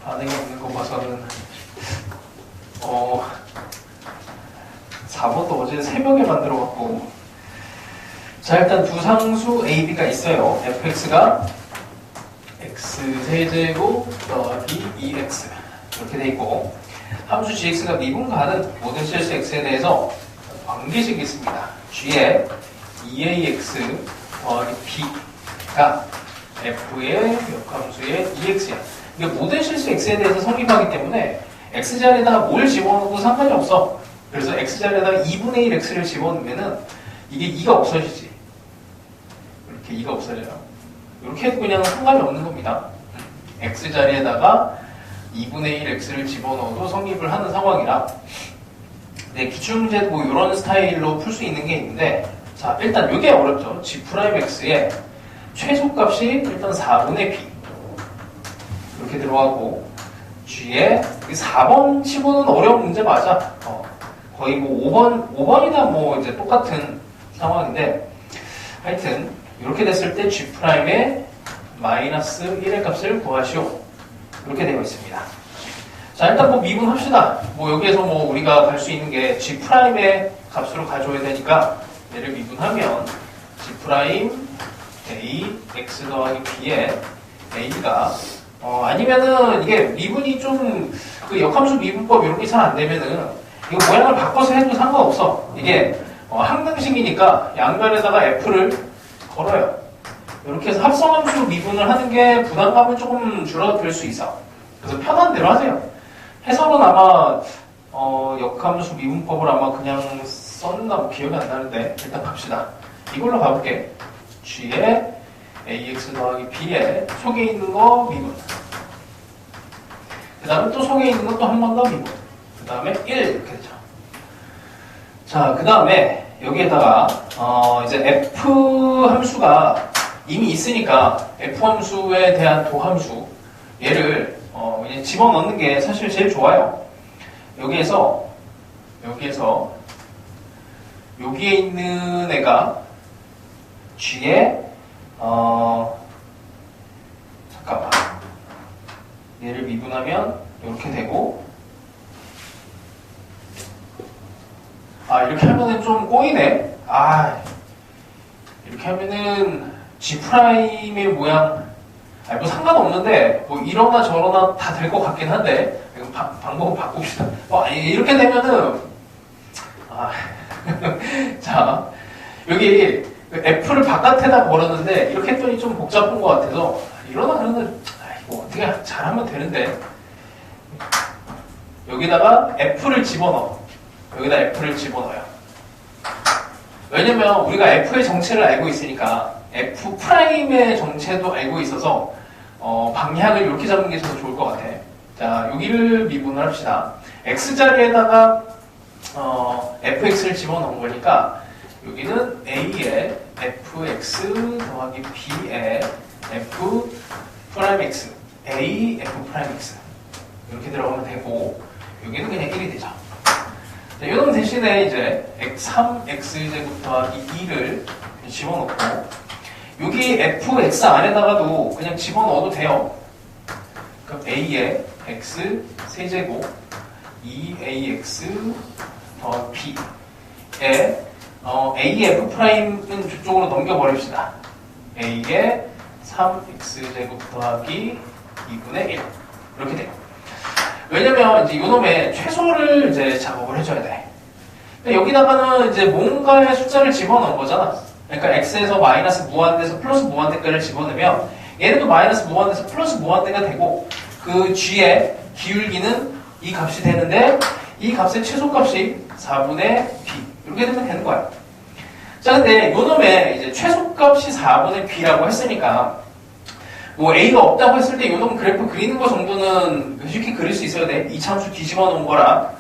반응이 없는 거 봐서는 4번도 어제 새벽에 만들어갖고. 자, 일단 두 상수 a, b가 있어요. fx가 x세제곱 더하기 2x 이렇게 돼 있고, 함수 gx가 미분가는 모든 실수 x에 대해서 관계식이 있습니다. g에 2ax 더하기 b가 f의 역함수의 2x야. 이게 모든 실수 x에 대해서 성립하기 때문에 x자리에다가 뭘 집어넣어도 상관이 없어. 그래서 x자리에다가 2분의 1 x를 집어넣으면은 이게 2가 없어지지. 이렇게 2가 없어져요. 이렇게 해도 그냥 상관이 없는 겁니다. x자리에다가 2분의 1 x를 집어넣어도 성립을 하는 상황이라. 네, 기출문제도 뭐 이런 스타일로 풀 수 있는 게 있는데, 자, 일단 이게 어렵죠. g'x의 최소값이 일단 4분의 b 이렇게 들어가고, g의 4번 치고는 어려운 문제 맞아. 거의 뭐 5번이나 뭐 이제 똑같은 상황인데, 하여튼 이렇게 됐을 때 g'의 마이너스 1의 값을 구하시오. 이렇게 되어 있습니다. 자, 일단 뭐 미분합시다. 뭐 여기에서 뭐 우리가 갈 수 있는 게 g'의 값으로 가져야 되니까, 얘를 미분하면 g' a x 더하기 b의 a가 아니면은 이게 미분이 좀 그 역함수 미분법 이런 게 잘 안 되면은 이거 모양을 바꿔서 해도 상관없어. 이게 항등식이니까 양변에다가 f를 걸어요. 이렇게 해서 합성함수 미분을 하는 게 부담감은 조금 줄어들 수 있어. 그래서 편한 대로 하세요. 해설은 아마 역함수 미분법을 아마 그냥 썼나 뭐 기억이 안 나는데 일단 갑시다. 이걸로 가볼게. g에 ax 더하기 b에 속에 있는 거 미분, 그 다음에 또 속에 있는 것도 한 번 더 미분, 그 다음에 1 이렇게 되죠. 자, 그 다음에 여기에다가 이제 f 함수가 이미 있으니까 f 함수에 대한 도함수 얘를 그냥 집어넣는 게 사실 제일 좋아요. 여기에서 여기에 있는 애가 g에 잠깐만, 얘를 미분하면 이렇게 되고, 이렇게 하면은 좀 꼬이네. 이렇게 하면은 g'의 모양 뭐 상관없는데 뭐 이러나 저러나 다 될 것 같긴 한데 방법을 바꿉시다. 이렇게 되면은 자, 여기 f를 바깥에다 걸었는데 이렇게 했더니 좀 복잡한 것 같아서 이러나 저러나 이거 어떻게 잘하면 되는데, 여기다가 f를 집어넣어. 여기다 f를 집어넣어요. 왜냐면 우리가 f의 정체를 알고 있으니까 f'의 정체도 알고 있어서 방향을 이렇게 잡는 게 더 좋을 것 같아. 자, 여기를 미분을 합시다. x자리에다가 fx를 집어넣은 거니까 여기는 a에 fx 더하기 b에 f'x a f'x 이렇게 들어가면 되고, 여기는 그냥 1이 되죠. 자, 이놈 대신에 이제 3x제곱 더하기 2를 집어넣고, 여기 fx 안에다가도 그냥 집어넣어도 돼요. 그럼 a에 x 세제곱 2ax 더하기 b에 a의 f'은 저쪽으로 넘겨버립시다. a에 3x제곱 더하기 2분의 1 이렇게 돼요. 왜냐면 이제 이놈의 최소를 이제 작업을 해줘야 돼. 여기다가는 이제 뭔가의 숫자를 집어넣은 거잖아. 그러니까 x에서 마이너스 무한대에서 플러스 무한대까지를 집어넣으면 얘네도 마이너스 무한대에서 플러스 무한대가 되고, 그 g의 기울기는 이 값이 되는데 이 값의 최소값이 4분의 b 이렇게 되면 되는 거야. 자, 근데 요놈의 이제 최소값이 4분의 b라고 했으니까 뭐 a가 없다고 했을 때 요놈 그래프 그리는 거 정도는 쉽게 그릴 수 있어야 돼. 이차함수 뒤집어 놓은 거라.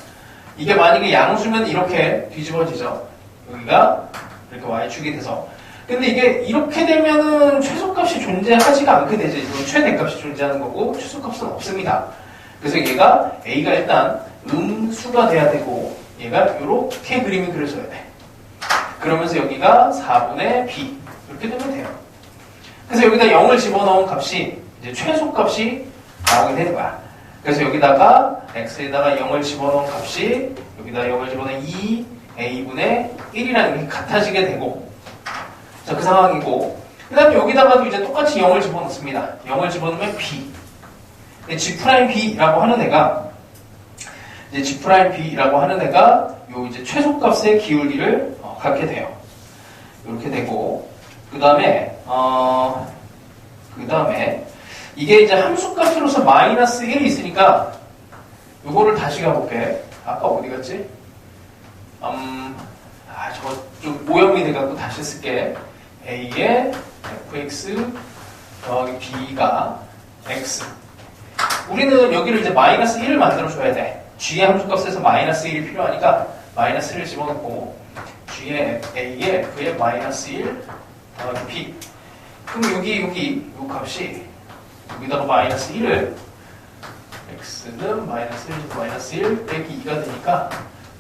이게 만약에 양수면 이렇게 뒤집어지죠. 여기가 이렇게 y축이 돼서. 근데 이게 이렇게 되면은 최소값이 존재하지가 않게 되죠. 이건 최대값이 존재하는 거고 최소값은 없습니다. 그래서 얘가 a가 일단 음수가 돼야 되고 얘가 이렇게 그림을 그려줘야 돼. 그러면서 여기가 4분의 b 이렇게 되면 돼요. 그래서 여기다 0을 집어넣은 값이 이제 최소값이 나오게 되는 거야. 그래서 여기다가 x에다가 0을 집어넣은 값이 여기다 0을 집어넣은 2a분의 1이라는 게 같아지게 되고, 자, 그 상황이고, 그 다음에 여기다가도 이제 똑같이 0을 집어넣습니다. 0을 집어넣으면 b. g'b라고 하는 애가, 이제 g'b라고 하는 애가 요 이제 최소값의 기울기를 갖게 돼요. 이렇게 되고, 그 다음에 이게 이제 함수값으로서 마이너스 1이 있으니까 요거를 다시 가볼게. 아까 어디 갔지? 저거 좀 오염이 돼갖고 다시 쓸게. a의 fx 더하기 b가 x. 우리는 여기를 이제 마이너스 1을 만들어줘야 돼. g의 함수값에서 마이너스 1이 필요하니까 마이너스 1을 집어넣고 g의 a의 f의 마이너스 1 더하기 b. 그럼 여기 요 값이 여기다가 마이너스 1을 x는 마이너스 1, 마이너스 1 빼기 2가 되니까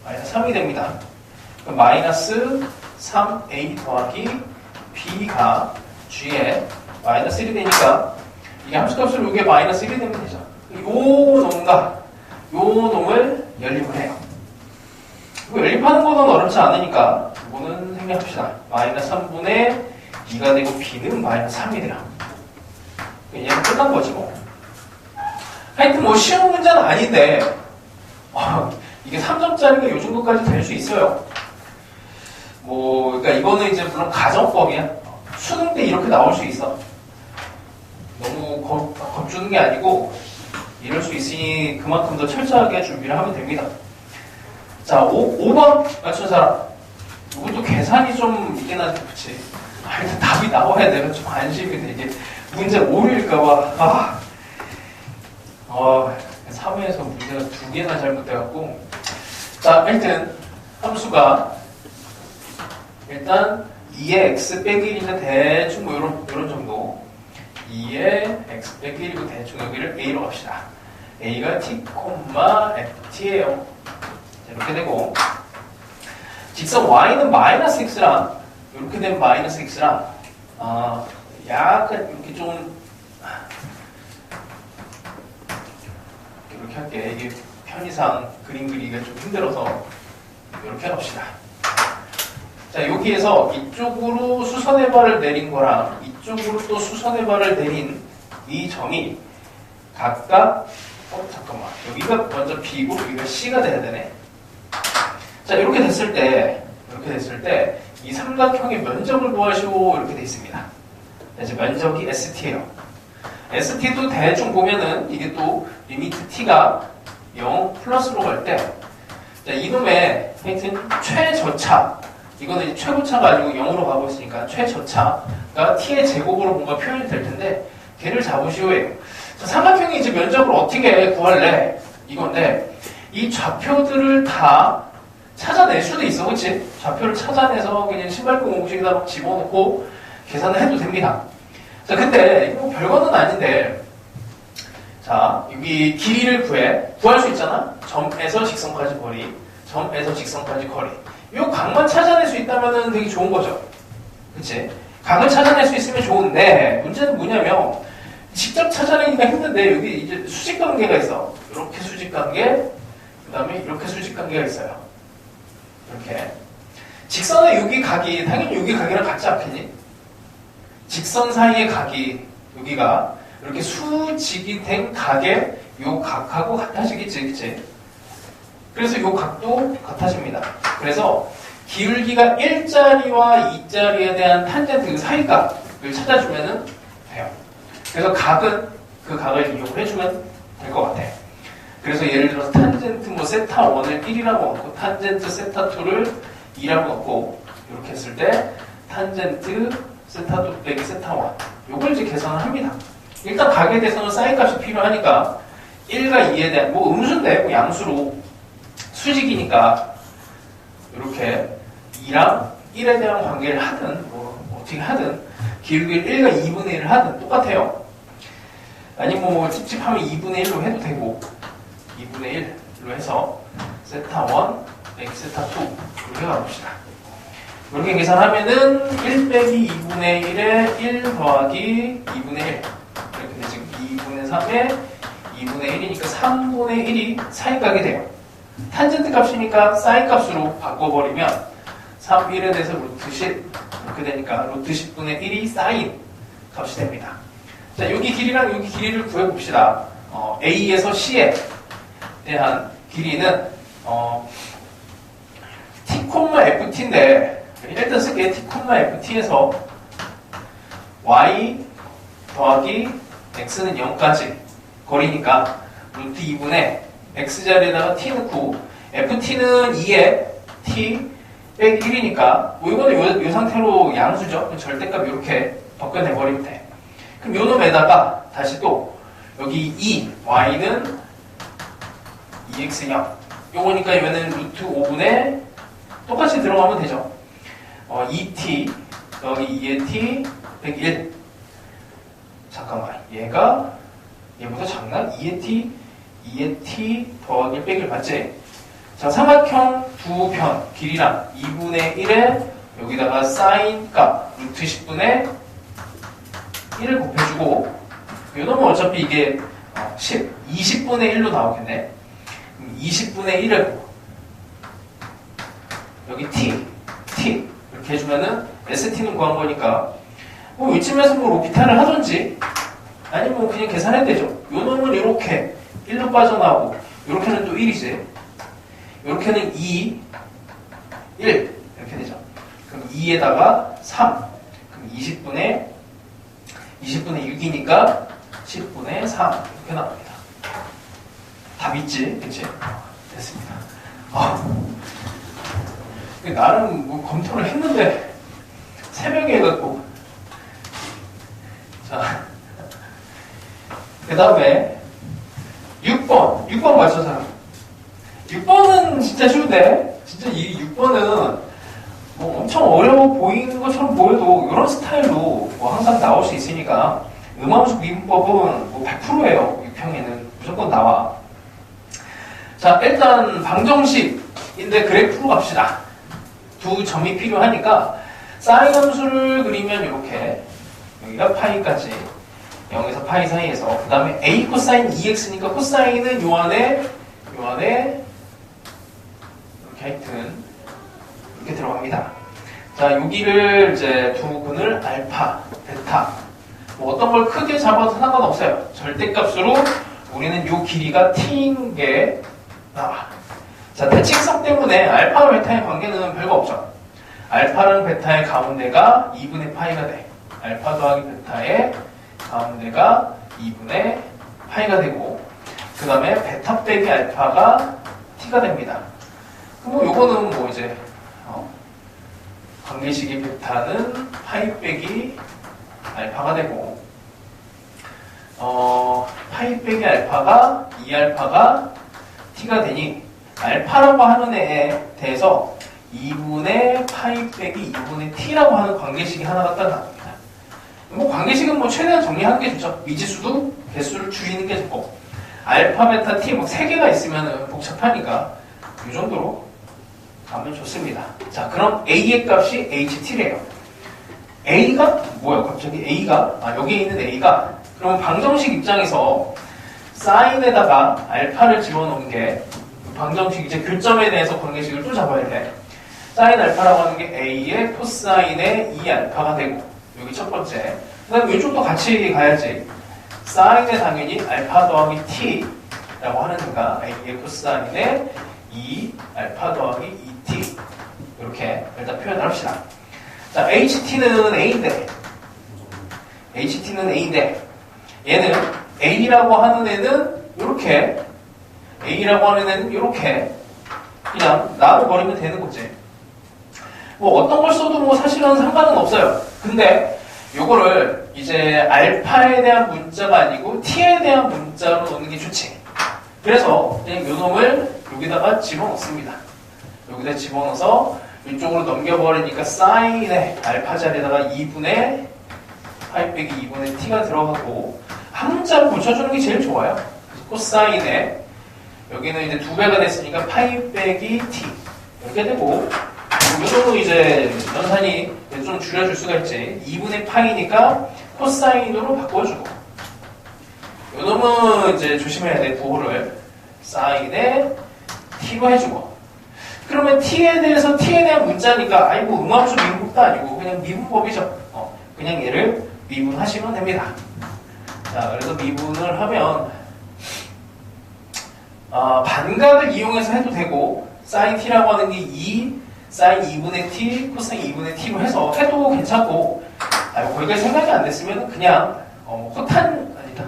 마이너스 3이 됩니다. 그럼 마이너스 3a 더하기 b가 g에 마이너스 1이 되니까 이게 함수값으로 이게 마이너스 1이 되면 되죠. 요 놈을 연립을 해요. 이거 연립하는 거는 어렵지 않으니까 이거는 생략합시다. 마이너스 3분의 2가 되고 b는 마이너스 3이 돼요. 얘는 끝난 거지 뭐. 하여튼 뭐 쉬운 문제는 아닌데 이게 3점짜리가 요 정도까지 될 수 있어요. 뭐 그러니까 이거는 이제 물론 가정법이야. 수능 때 이렇게 나올 수 있어. 너무 겁주는 게 아니고 이럴 수 있으니 그만큼 더 철저하게 준비를 하면 됩니다. 자, 5번 맞춘 사람. 이것도 계산이 좀 있긴 한데 그치. 일단 답이 나와야 되면 좀 안심이 돼. 이게 문제 오류일까봐. 3회에서 문제가 2개나 잘못돼갖고. 자, 일단 함수가 일단 2의 x 빼기 1인데 대충 뭐 요런 정도. 2의 x 빼기 1이고 대충 여기를 a로 갑시다. a가 t, ft예요. 이렇게 되고 직선 y는 마이너스 x랑 이렇게 되면 마이너스 x랑 약간 이렇게 좀 이렇게 할게. 이게 편의상 그림 그리기가 좀 힘들어서 이렇게 합시다. 자, 여기에서 이쪽으로 수선의 발을 내린 거랑 이쪽으로 또 수선의 발을 내린 이 점이 각각 잠깐만, 여기가 먼저 b고 여기가 c가 돼야 되네. 자, 이렇게 됐을 때 이 삼각형의 면적을 구하시오 이렇게 돼 있습니다. 이제 면적이 st예요. st도 대충 보면은 이게 또 리미트 t가 0 플러스로 갈 때, 자, 이놈의 하여튼 최저차, 이거는 이제 최고차가 아니고 0으로 가고 있으니까 최저차가 t의 제곱으로 뭔가 표현이 될 텐데 걔를 잡으시오예요. 자, 삼각형이 이제 면적을 어떻게 구할래? 이건데 이 좌표들을 다 찾아낼 수도 있어, 그치? 좌표를 찾아내서 그냥 신발끈 공식에다 막 집어넣고 계산을 해도 됩니다. 자, 근데 이거 별거는 아닌데, 자, 여기 길이를 구할 수 있잖아? 점에서 직선까지 거리, 점에서 직선까지 거리. 이 각만 찾아낼 수 있다면 되게 좋은 거죠. 그치? 각을 찾아낼 수 있으면 좋은데, 문제는 뭐냐면, 직접 찾아내기가 힘든데, 여기 이제 수직관계가 있어. 이렇게 수직관계, 그 다음에 이렇게 수직관계가 있어요. 이렇게. 직선의 여기 각이, 당연히 여기 각이랑 같지 않겠니? 직선 사이의 각이, 여기가, 이렇게 수직이 된 각의 요 각하고 같아지겠지, 그치? 그래서 요 각도 같아집니다. 그래서 기울기가 1자리와 2자리에 대한 탄젠트 그 사이각을 찾아주면 돼요. 그래서 각은 그 각을 이용을 해주면 될 것 같아. 그래서 예를 들어서 탄젠트 뭐 세타 1을 1이라고 넣고 탄젠트 세타 2를 2라고 넣고 이렇게 했을 때 탄젠트 세타 2 빼기 세타 1 요걸 이제 계산을 합니다. 일단 각에 대해서는 사인 값이 필요하니까 1과 2에 대한 뭐 음수인데 뭐 양수로 수직이니까 이렇게 2랑 1에 대한 관계를 하든 뭐 어떻게 하든 기울기를 1과 2분의 1을 하든 똑같아요. 아니면 뭐 찝찝하면 2분의 1로 해도 되고 2분의 1로 해서 세타 1 빼기 세타 2 이렇게 가봅시다. 이렇게 계산하면은 1 빼기 2분의 1에 1 더하기 2분의 1 이렇게 되지. 2분의 3에 2분의 1이니까 3분의 1이 사인각이 돼요. 탄젠트 값이니까 사인 값으로 바꿔버리면 3, 1에 대해서 루트 10 이렇게 되니까 루트 10분의 1이 사인 값이 됩니다. 자, 여기 길이랑 여기 길이를 구해봅시다. A에서 C에 대한 길이는 T,FT인데 일단 쓸게. T,FT에서 Y 더하기 X는 0까지 거리니까 루트 2분의 X자리에다가 T 넣고 FT는 2에 T 빼기 1이니까 이거는 이 상태로 양수죠. 절대값 이렇게 벗겨내버리면 돼. 그럼 요 놈에다가 다시 또 여기 2, Y는 2X0 요거니까 얘는 루트 5분의 똑같이 들어가면 되죠. 2T 여기 2의 T 101 잠깐만 얘보다 작나? 2의 T 더하기 1 빼기를 맞지? 자, 삼각형 두 편 길이랑 2분의 1에 여기다가 사인 값 루트 10분의 1을 곱해주고 요놈은 어차피 이게 20분의 1로 나오겠네. 20분의 1을 여기 T 이렇게 해주면은 ST는 구한 거니까 이쯤에서 로피탈을 하든지 아니면 그냥 계산해도 되죠. 요 놈은 이렇게 1로 빠져나오고 요렇게는 또 1이지. 요렇게는 2, 1 이렇게 되죠. 그럼 2에다가 3 그럼 20분의 6이니까 10분의 3 이렇게 나옵니다. 답 있지? 그치? 됐습니다. 나름 검토를 했는데 새벽에 해갖고 자, 그 다음에 6번 맞춰 사람. 6번은 진짜 쉬운데 진짜 이 6번은 엄청 어려워 보이는 것처럼 보여도 이런 스타일로 항상 나올 수 있으니까 음함수 미분법은 100%예요. 6평에는 무조건 나와. 자, 일단 방정식인데 그래프로 갑시다. 두 점이 필요하니까 사인 함수를 그리면 이렇게 여기가 파이까지 0에서 파이 사이에서 그 다음에 A 코사인 2x니까 코사인은 요 안에 이렇게 하여튼 이렇게 들어갑니다. 자, 여기를 이제 두 근을 알파, 베타 어떤 걸 크게 잡아도 상관없어요. 절대값으로 우리는 요 길이가 t인 게 나와. 자, 대칭성 때문에 알파와 베타의 관계는 별거 없죠. 알파랑 베타의 가운데가 2분의 파이가 돼. 알파 더하기 베타의 가운데가 2분의 파이가 되고 그 다음에 베타 빼기 알파가 t가 됩니다. 그럼 요거는 이제 관계식이 베타는 파이 빼기 알파가 되고 파이 빼기 알파가 2알파가 t가 되니 알파라고 하는 애에 대해서 2분의 파이 빼기 2분의 t라고 하는 관계식이 하나가 딱 나옵니다. 관계식은 최대한 정리하는 게 좋죠. 미지수도 개수를 줄이는 게 좋고 알파, 베타, t 3개가 있으면 복잡하니까 이 정도로 가면 좋습니다. 자, 그럼 a의 값이 ht래요. a가 뭐야? 갑자기 a가 여기에 있는 a가 그럼 방정식 입장에서 사인에다가 알파를 집어넣은 게 방정식 이제 교점에 대해서 관계식을 또 잡아야 돼. 사인 알파라고 하는 게 a의 코사인의 2알파가 되고 여기 첫 번째. 그 다음에 이쪽도 같이 가야지. 사인에 당연히 알파 더하기 t라고 하는 애가 a의 코사인의 2알파 더하기 2t 이렇게 일단 표현을 합시다. 자, ht는 a인데 얘는 a라고 하는 애는 이렇게 a라고 하는 애는 이렇게 그냥 나눠버리면 되는 거지. 어떤 걸 써도 사실은 상관은 없어요. 근데 요거를 이제 알파에 대한 문자가 아니고 t에 대한 문자로 넣는 게 좋지. 그래서 그냥 요 놈을 여기다가 집어넣습니다. 여기다 집어넣어서 이쪽으로 넘겨버리니까 사인의 알파 자리에다가 2분의 파이 빼기 2분의 t가 들어가고 한 문자로 붙여주는 게 제일 좋아요. 코사인에 여기는 이제 2배가 됐으니까 파이 빼기 t 이렇게 되고 요정도 이제 연산이 좀 줄여줄 수가 있지. 2분의 파이니까 코사인으로 바꿔주고 요놈은 이제 조심해야 돼. 부호를 사인에 t로 해주고. 그러면 t에 대한 문자니까 아이고 음함수 미분법도 아니고 그냥 미분법이죠. 그냥 얘를 미분하시면 됩니다. 자, 그래서 미분을 하면 반각을 이용해서 해도 되고 sin t라고 하는 게 2 sin 2분의 t, 코사인 2분의 t로 해서 해도 괜찮고 거기까지 생각이 안 됐으면 그냥 호탄 아니다.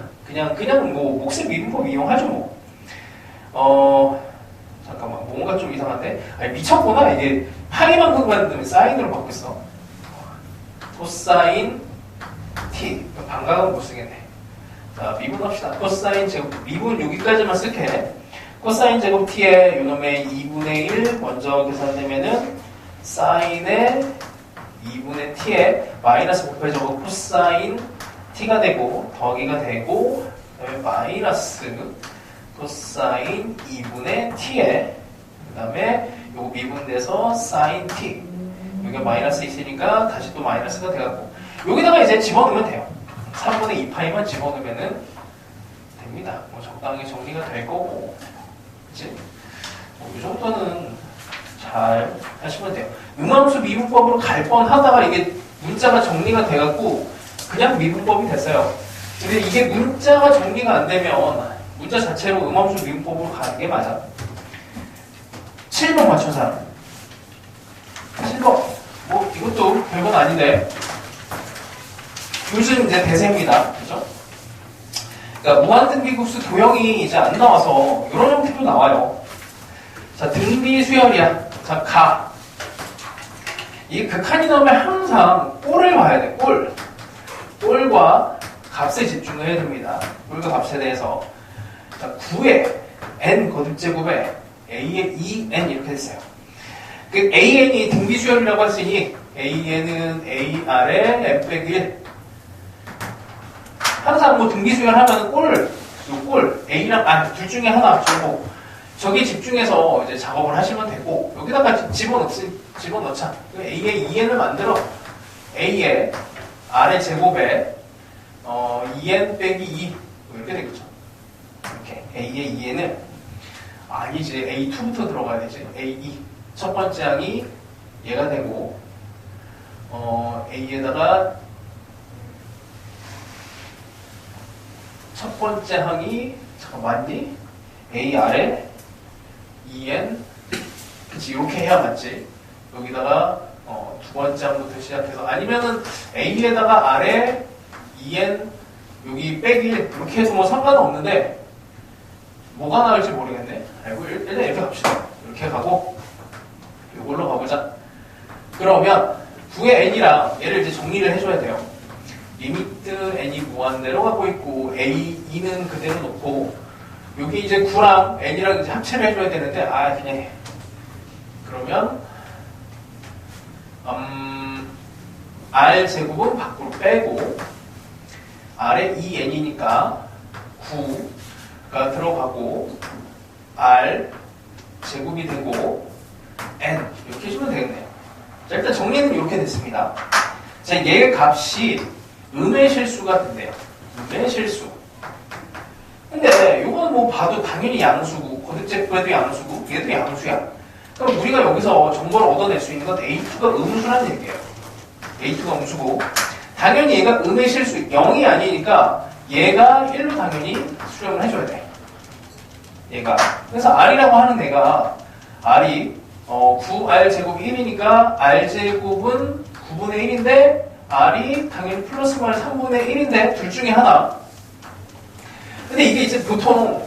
그냥 뭐 몫의 미분법 이용하죠 뭐. 잠깐만 뭔가 좀 이상한데? 미쳤구나. 이게 파이만 구간을 사인으로 바뀌었어. 코사인 t 반각은 못 쓰겠네. 자, 미분합시다. 코사인 제곱 미분 여기까지만 쓸게. 코사인 제곱 t에 요놈의 2분의 1 먼저 계산되면은 사인의 2분의 t에 마이너스 곱해져서 코사인 t가 되고 더하기가 되고 그다음에 마이너스 코사인 2분의 t에 그 다음에 요거 미분돼서 사인 t 여기가 마이너스 있으니까 다시 또 마이너스가 돼갖고 여기다가 이제 집어넣으면 돼요. 3분의 2파이만 집어넣으면은 됩니다. 뭐 적당히 정리가 될 거고 그치? 이 정도는 잘 하시면 돼요. 음함수 미분법으로 갈 뻔하다가 이게 문자가 정리가 돼갖고 그냥 미분법이 됐어요. 근데 이게 문자가 정리가 안 되면 문자 자체로 음함수 미분법으로 가는 게 맞아. 7번 맞춘 사람. 7번. 뭐 이것도 별건 아닌데 요즘 이제 대세입니다. 그죠? 그러니까 무한등비급수 도형이 이제 안 나와서 이런 형태로 나와요. 자, 등비 수열이야. 자, 가. 이 극한이 나오면 항상 꼴을 봐야 돼. 꼴과 값에 집중을 해야 됩니다. 꼴과 값에 대해서. 자, 9에 n 거듭제곱에 a의 2n 이렇게 됐어요. 그 an이 등비 수열이라고 했으니 an은 ar에 n 빼기 1. 항상 뭐 등비 수열하면 꼴 a랑 둘 중에 하나 주고 저기 집중해서 이제 작업을 하시면 되고 여기다가 집어넣자. a의 2n을 만들어 a의 r의 제곱에 2n 빼기 2 이렇게 되겠죠. 이렇게 a의 2n을 아니지 a2부터 들어가야 되지. a2 첫 번째 항이 얘가 되고 a에다가 첫 번째 항이 맞니? a 아래 2n 그치 이렇게 해야 맞지. 여기다가 두 번째 항부터 시작해서 아니면은 a에다가 아래 2n 여기 빼기 1 이렇게 해도 뭐 상관은 없는데 뭐가 나을지 모르겠네. 알고 일단 이렇게 갑시다. 이렇게 가고 이걸로 가보자. 그러면 9의 n이랑 얘를 이제 정리를 해줘야 돼요. 리미트 n이 무한대로 가고 있고 a2는 그대로 놓고 여기 이제 9랑 n이랑 이제 합체를 해줘야 되는데 그냥 해. 그러면 r 제곱은 밖으로 빼고 r에 2n이니까 9가 들어가고 r 제곱이 되고 n 이렇게 해주면 되겠네요. 자, 일단 정리는 이렇게 됐습니다. 자, 얘의 값이 음의 실수가 된대요. 음의 실수. 근데 이건 뭐 봐도 당연히 양수고 거듭제곱에도 양수고 얘도 양수야. 그럼 우리가 여기서 정보를 얻어낼 수 있는 건 A2가 음수라는 얘기예요. A2가 음수고 당연히 얘가 음의 실수 0이 아니니까 얘가 1로 당연히 수렴을 해줘야 돼. 얘가. 그래서 R이라고 하는 애가 R이 9R 제곱이 1이니까 R 제곱은 9분의 1인데 R이 당연히 플러스 마이너스 3분의 1인데 둘 중에 하나. 근데 이게 이제 보통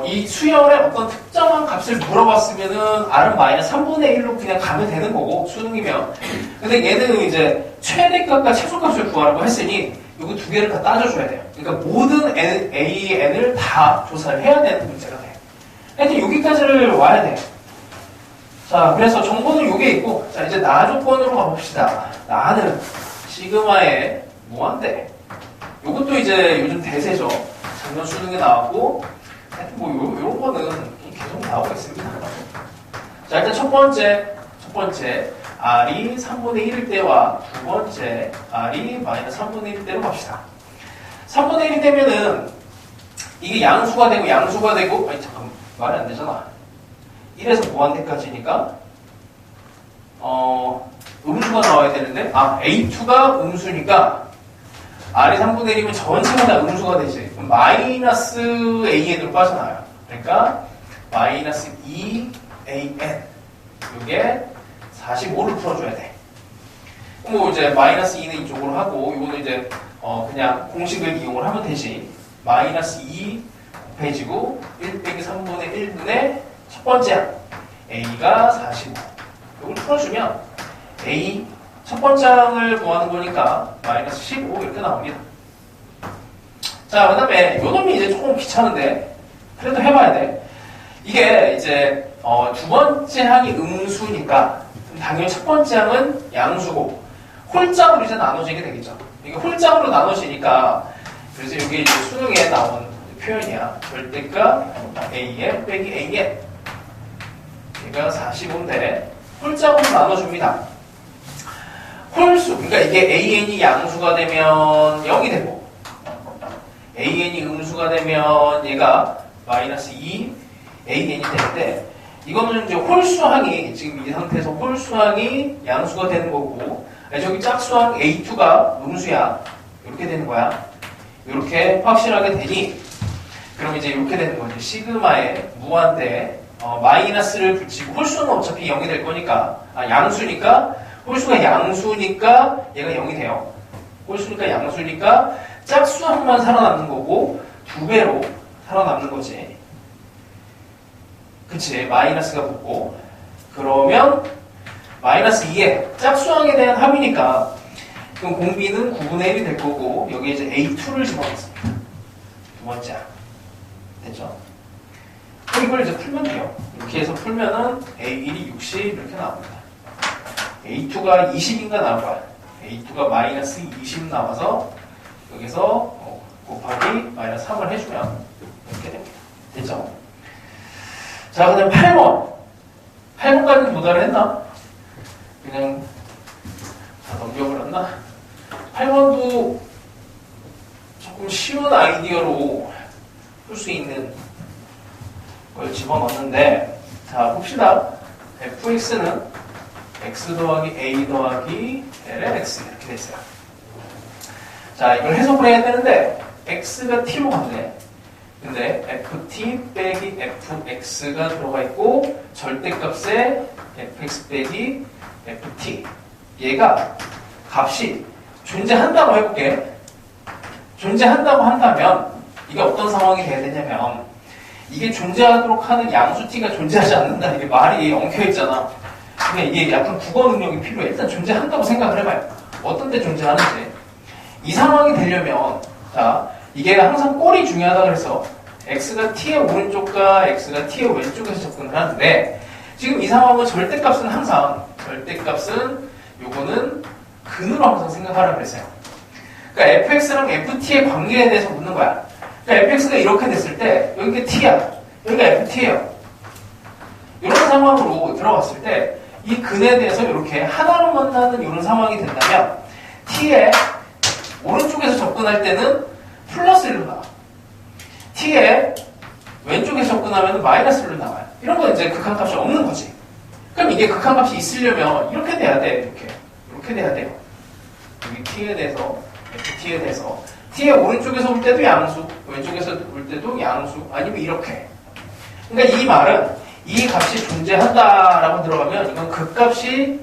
이 수열의 어떤 특정한 값을 물어봤으면은 R은 마이너스 3분의 1로 그냥 가면 되는 거고 수능이면. 근데 얘는 이제 최대값과 최소값을 구하라고 했으니 이거 두 개를 다 따져줘야 돼요. 그러니까 모든 A, N을 다 조사를 해야 되는 문제가 돼. 하여튼 여기까지를 와야 돼. 자, 그래서 정보는 요게 있고, 자, 이제 나 조건으로 가봅시다. 나는 시그마의 무한대. 요것도 이제 요즘 대세죠. 작년 수능에 나왔고, 하여튼 뭐 요런 거는 계속 나오고 있습니다. 자, 일단 첫 번째, R이 3분의 1일 때와 두 번째, R이 마이너스 3분의 1일 때로 갑시다. 3분의 1이 되면은, 이게 양수가 되고 양수가 되고 아니 잠깐만 말이 안 되잖아. 1에서 무한대까지니까 음수가 나와야 되는데 A2가 음수니까 R이 3분의 1이면 전체가 다 음수가 되지. 그럼 마이너스 AN으로 빠져나와요. 그러니까 마이너스 2AN 이게 45를 풀어줘야 돼. 뭐 이제 마이너스 2는 이쪽으로 하고 이거는 이제 그냥 공식을 이용을 하면 되지. 마이너스 2 곱해지고 1 빼기 3분의 1분의 첫 번째 항 A가 45 이걸 풀어주면 A 첫 번째 항을 구하는 거니까 마이너스 15 이렇게 나옵니다. 자, 그 다음에 요 놈이 이제 조금 귀찮은데 그래도 해봐야 돼. 이게 이제 두 번째 항이 음수니까 당연히 첫 번째 항은 양수고 홀짝으로 이제 나눠지게 되겠죠. 이게 홀짝으로 나눠지니까 그래서 이게 이제 수능에 나온 표현이야. 절대값 AN 빼기 AN 얘가 45인데 홀짝으로 나눠줍니다. 홀수, 그러니까 이게 AN이 양수가 되면 0이 되고 AN이 음수가 되면 얘가 마이너스 2 AN이 되는데 이거는 이제 홀수항이 지금 이 상태에서 홀수항이 양수가 되는 거고 저기 짝수항 A2가 음수야 이렇게 되는 거야. 이렇게 확실하게 되니 그럼 이제 이렇게 되는 거지. 시그마에 무한대 마이너스를 붙이고 홀수는 어차피 0이 될 거니까 양수니까 홀수가 양수니까 얘가 0이 돼요. 홀수니까 양수니까 짝수항만 살아남는 거고 2배로 살아남는 거지. 그치? 마이너스가 붙고 그러면 마이너스 2에 짝수항에 대한 합이니까 그럼 공비는 9분의 1이 될 거고 여기에 이제 A2를 집어넣습니다. 두 번째 항. 됐죠? 그럼 이걸 이제 풀면 돼요. 이렇게 해서 풀면은 A1이 60 이렇게 나옵니다. A2가 20인가 나올 거야. A2가 마이너스 20 나와서 여기서 곱하기 마이너스 3을 해주면 이렇게 됩니다. 됐죠? 자, 그 다음 8번. 8번까지는 도달을 했나? 그냥 다 넘겨버렸나? 8번도 조금 쉬운 아이디어로 풀 수 있는 걸 집어넣었는데 자, 봅시다. fx는 x 더하기 a 더하기 ln x 이렇게 돼 있어요. 자, 이걸 해석을 해야 되는데 x가 t로 갔네. 근데 ft 빼기 fx가 들어가 있고 절대값에 fx 빼기 ft 얘가 값이 존재한다고 해볼게. 존재한다고 한다면 이게 어떤 상황이 돼야 되냐면 이게 존재하도록 하는 양수 t가 존재하지 않는다. 이게 말이 엉켜있잖아. 근데 이게 약간 국어 능력이 필요해. 일단 존재한다고 생각을 해봐요. 어떤 때 존재하는지. 이 상황이 되려면 자, 이게 항상 꼴이 중요하다 그래서 x가 t의 오른쪽과 x가 t의 왼쪽에서 접근을 하는데 지금 이 상황은 절대값은 항상 절대값은 요거는 근으로 항상 생각하라고 그랬어요. 그러니까 fx랑 ft의 관계에 대해서 묻는 거야. 그러니까 fx가 이렇게 됐을 때 여기가 t야. 여기가 ft예요. 이런 상황으로 들어갔을 때 이 근에 대해서 이렇게 하나로 만나는 이런 상황이 된다면 t의 오른쪽에서 접근할 때는 플러스 1로 나와. t의 왼쪽에서 접근하면 마이너스 1로 나와요. 이런 건 이제 극한값이 없는 거지. 그럼 이게 극한값이 있으려면 이렇게 돼야 돼. 이렇게 돼야 돼요. 여기 t에 대해서 ft에 대해서 t의 오른쪽에서 올 때도 양수, 왼쪽에서 올 때도 양수, 아니면 이렇게. 그러니까 이 말은 이 값이 존재한다라고 들어가면 이건 극값에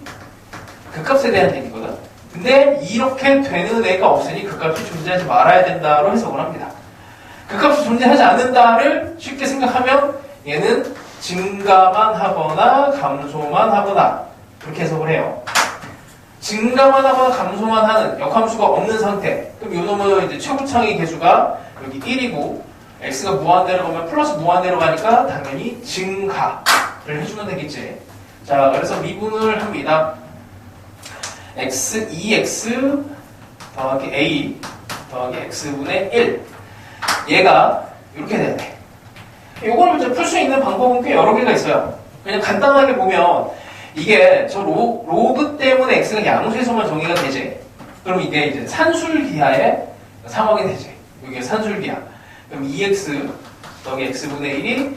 대한 얘기거든. 근데 이렇게 되는 애가 없으니 극값이 존재하지 말아야 된다로 해석을 합니다. 극값이 존재하지 않는다를 쉽게 생각하면 얘는 증가만 하거나 감소만 하거나 그렇게 해석을 해요. 증가만 하거나 감소만 하는 역함수가 없는 상태. 그럼 요 놈은 이제 최고창의 개수가 여기 1이고 x가 무한대로 가면 플러스 무한대로 가니까 당연히 증가를 해주면 되겠지. 자, 그래서 미분을 합니다. x 2x 더하기 a 더하기 x분의 1 얘가 이렇게 돼야 돼. 요거를 이제 풀 수 있는 방법은 꽤 여러 개가 있어요. 그냥 간단하게 보면 이게 저 로그 때문에 x가 양수에서만 정의가 되지. 그럼 이게 이제 산술기하의 상황이 되지. 이게 산술기하. 그럼 2x 더하기 x분의 1이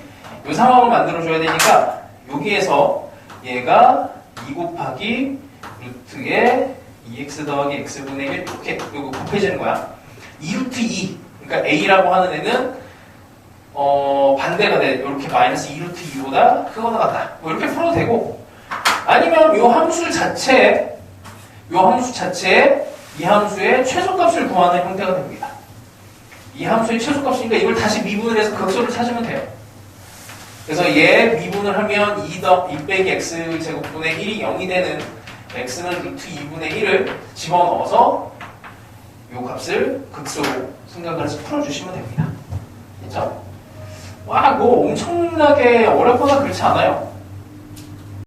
이 상황을 만들어줘야 되니까 여기에서 얘가 2 곱하기 루트에 2x 더하기 x분의 1 이렇게 이거 곱해지는 거야. 2루트 2 그러니까 a라고 하는 애는 반대가 돼. 이렇게 마이너스 2루트 2보다 크거나 같다. 뭐 이렇게 풀어도 되고 아니면 요 함수 자체에 이 함수의 최소값을 구하는 형태가 됩니다. 이 함수의 최소값이니까 이걸 다시 미분을 해서 극소를 찾으면 돼요. 그래서 얘 미분을 하면 2 빼기 x 제곱분의 1이 0이 되는 x는 루트 2분의 1을 집어넣어서 이 값을 극소로 생각을 해서 풀어주시면 됩니다. 됐죠? 와, 뭐 엄청나게 어렵거나 그렇지 않아요.